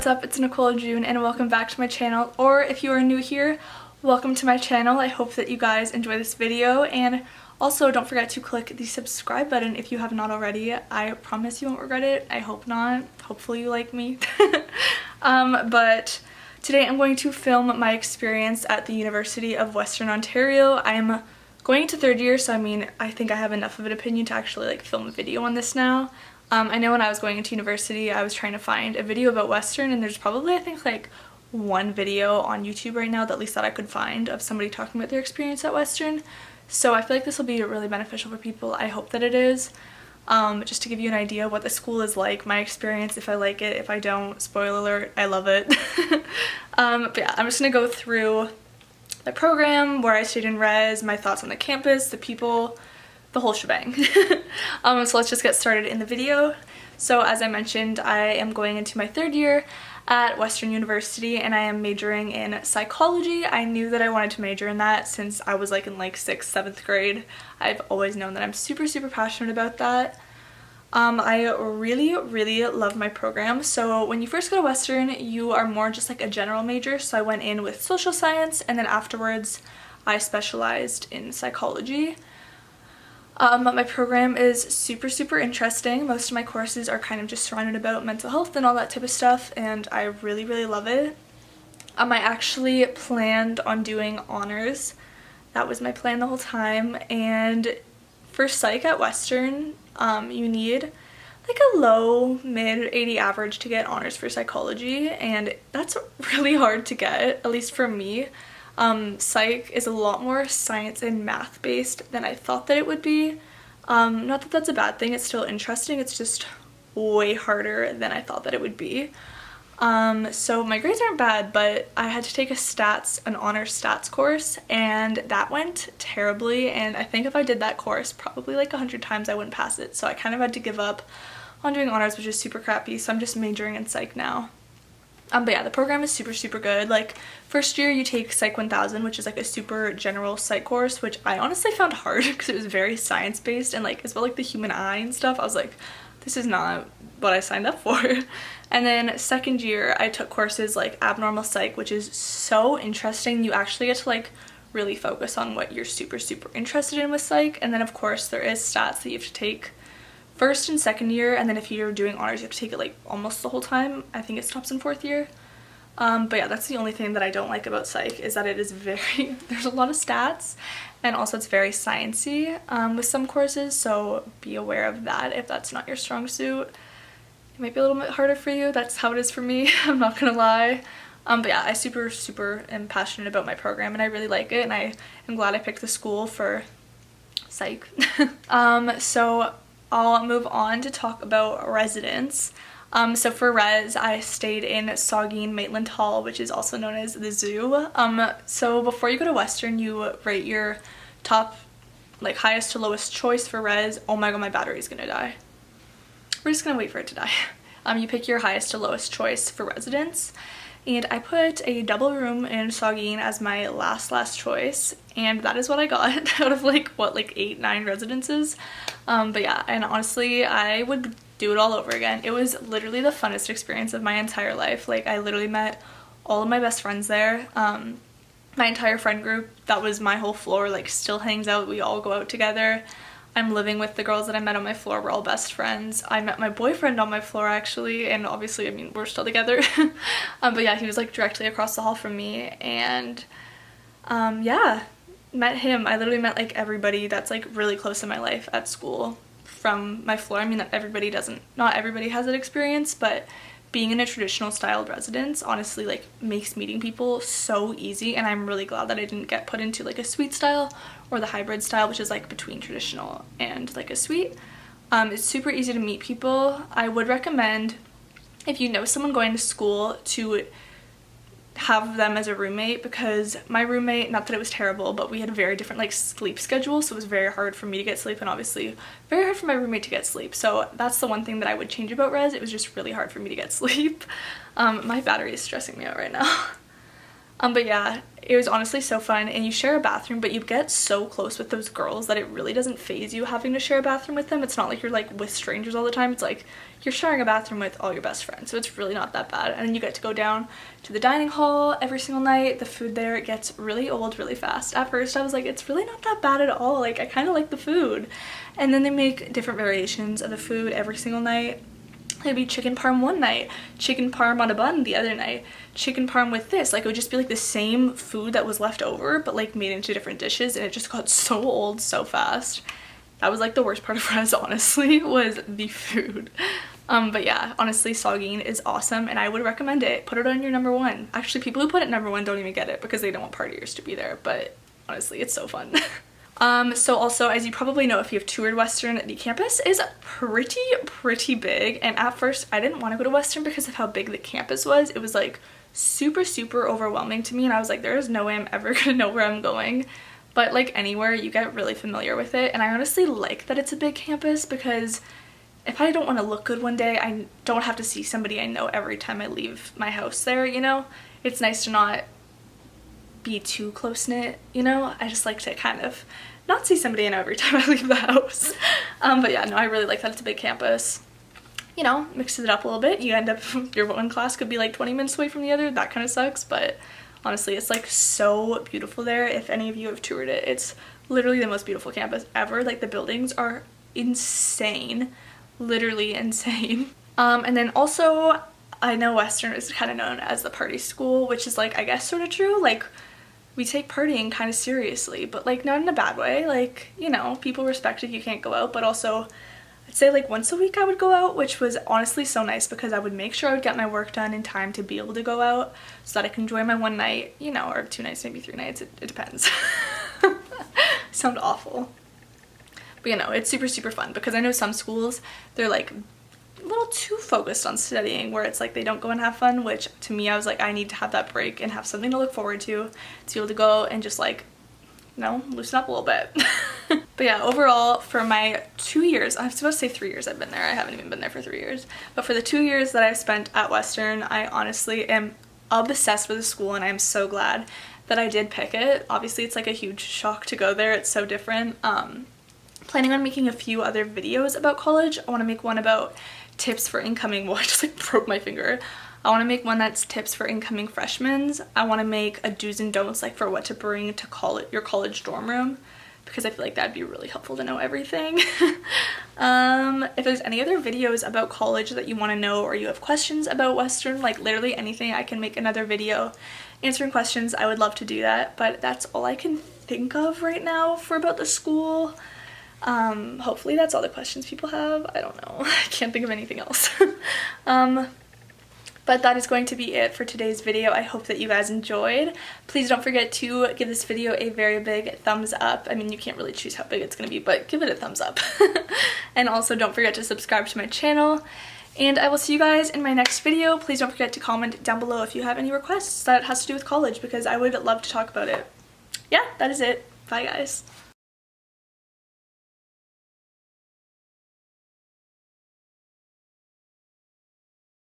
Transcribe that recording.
up? It's Nicole June and welcome back to my channel, or if you are new here, welcome to my channel. I hope that you guys enjoy this video, and also don't forget to click the subscribe button if you have not already. I promise you won't regret it. I hope not. Hopefully you like me. But today I'm going to film my experience at the University of Western Ontario. I'm going into third year, so I think I have enough of an opinion to actually film a video on this now. I know when I was going into university, I was trying to find a video about Western, and there's probably, I think, one video on YouTube right now, at least that I could find, of somebody talking about their experience at Western. So I feel like this will be really beneficial for people. I hope that it is. Just to give you an idea of what the school is like, my experience, if I like it, if I don't, spoiler alert, I love it. But yeah, I'm just gonna go through the program, where I stayed in res, my thoughts on the campus, the people, the whole shebang. So let's just get started in the video. So as I mentioned, I am going into my third year at Western University and I am majoring in psychology. I knew that I wanted to major in that since I was in 6th, 7th grade. I've always known that I'm super passionate about that. I really love my program. So when you first go to Western, you are more just a general major. So I went in with social science, and then afterwards I specialized in psychology. My program is super interesting. Most of my courses are kind of just surrounded about mental health and all that type of stuff, and I really love it. I actually planned on doing honors. That was my plan the whole time, and for psych at Western, you need a low, mid 80 average to get honors for psychology, and that's really hard to get, at least for me. Psych is a lot more science and math based than I thought that it would be. Not that that's a bad thing, it's still interesting, it's just way harder than I thought that it would be. So my grades aren't bad, but I had to take an honors stats course, and that went terribly, and I think if I did that course probably 100 times I wouldn't pass it, so I kind of had to give up on doing honors, which is super crappy, so I'm just majoring in psych now. But yeah, the program is super good. First year you take Psych 1000, which is a super general psych course, which I honestly found hard because it was very science based, and as well the human eye and stuff. I was like, this is not what I signed up for. And then second year I took courses like abnormal psych, which is so interesting. You actually get to really focus on what you're super interested in with psych. And then of course there is stats that you have to take first and second year, and then if you're doing honors you have to take it almost the whole time. I think it stops in fourth year. But yeah, that's the only thing that I don't like about psych, is that it is there's a lot of stats, and also it's very sciencey with some courses, so be aware of that if that's not your strong suit. It might be a little bit harder for you. That's how it is for me. I'm not gonna lie. But yeah, I super am passionate about my program, and I really like it, and I am glad I picked the school for psych. So I'll move on to talk about residence. So for res, I stayed in Saugeen Maitland Hall, which is also known as the zoo. So before you go to Western, you rate your top, highest to lowest choice for res. Oh my god, my battery's gonna die. We're just gonna wait for it to die. You pick your highest to lowest choice for residence, and I put a double room in Saugeen as my last choice, and that is what I got out of 8, 9 residences. But yeah, and honestly, I would do it all over again. It was literally the funnest experience of my entire life. I literally met all of my best friends there. My entire friend group, that was my whole floor, still hangs out. We all go out together. I'm living with the girls that I met on my floor. We're all best friends. I met my boyfriend on my floor actually, and obviously, we're still together. But yeah, he was directly across the hall from me, and yeah, met him. I literally met everybody that's really close in my life at school from my floor. Not everybody has that experience, but being in a traditional styled residence honestly makes meeting people so easy, and I'm really glad that I didn't get put into a suite style or the hybrid style, which is between traditional and a suite. It's super easy to meet people. I would recommend, if you know someone going to school, to have them as a roommate, because my roommate, not that it was terrible, but we had a very different sleep schedule, so it was very hard for me to get sleep, and obviously very hard for my roommate to get sleep. So that's the one thing that I would change about res. It was just really hard for me to get sleep. My battery is stressing me out right now. But yeah, it was honestly so fun, and you share a bathroom, but you get so close with those girls that it really doesn't faze you having to share a bathroom with them. It's not like you're like with strangers all the time. It's like you're sharing a bathroom with all your best friends, so it's really not that bad. And then you get to go down to the dining hall every single night. The food there, it gets really old really fast. At first I was like, it's really not that bad at all, like I kind of like the food. And then they make different variations of the food every single night. It'd be chicken parm one night, chicken parm on a bun the other night, chicken parm with this. Like, it would just be like the same food that was left over, but like made into different dishes, and it just got so old so fast. That was like the worst part of Res, honestly, was the food. But yeah, honestly, Saugeen is awesome, and I would recommend it. Put it on your number one. Actually, people who put it number one don't even get it because they don't want partiers to be there, but honestly, it's so fun. So also, as you probably know if you have toured Western, the campus is pretty big, and at first I didn't want to go to Western because of how big the campus was. It was like super overwhelming to me, and I was like, there is no way I'm ever gonna know where I'm going. But like anywhere, you get really familiar with it, and I honestly like that it's a big campus because if I don't want to look good one day, I don't have to see somebody I know every time I leave my house there, you know? It's nice to not be too close-knit, you know? I just like to kind of not see somebody I know every time I leave the house. But yeah, no, I really like that it's a big campus. You know, mixes it up a little bit. You end up, your one class could be like 20 minutes away from the other. That kind of sucks, but honestly, it's like so beautiful there. If any of you have toured it, it's literally the most beautiful campus ever. Like, the buildings are insane, literally insane. And then also, I know Western is kind of known as the party school, which is like, I guess, sort of true. Like, we take partying kind of seriously, but like not in a bad way. Like, you know, people respect if you can't go out, but also I'd say like once a week I would go out, which was honestly so nice because I would make sure I would get my work done in time to be able to go out so that I can enjoy my one night, you know, or 2 nights, maybe 3 nights, it depends. Sound awful. But you know, it's super fun because I know some schools, they're like a little too focused on studying, where it's like they don't go and have fun, which to me, I was like, I need to have that break and have something to look forward to be able to go and just like, you know, loosen up a little bit. But yeah, overall, for my 2 years, I was supposed to say 3 years I've been there, I haven't even been there for 3 years, but for the 2 years that I've spent at Western, I honestly am obsessed with the school, and I'm so glad that I did pick it. Obviously, it's like a huge shock to go there, it's so different. Planning on making a few other videos about college. I want to make one about tips for incoming, well, I just like broke my finger. I want to make one that's tips for incoming freshmen. I want to make a do's and don'ts, like for what to bring to college, your college dorm room, because I feel like that'd be really helpful to know everything. If there's any other videos about college that you want to know, or you have questions about Western, like literally anything, I can make another video answering questions. I would love to do that, but that's all I can think of right now for about the school. Hopefully that's all the questions people have. I don't know. I can't think of anything else. But that is going to be it for today's video. I hope that you guys enjoyed. Please don't forget to give this video a very big thumbs up. I mean, you can't really choose how big it's going to be, but give it a thumbs up. And also don't forget to subscribe to my channel. And I will see you guys in my next video. Please don't forget to comment down below if you have any requests that has to do with college, because I would love to talk about it. Yeah, that is it. Bye, guys.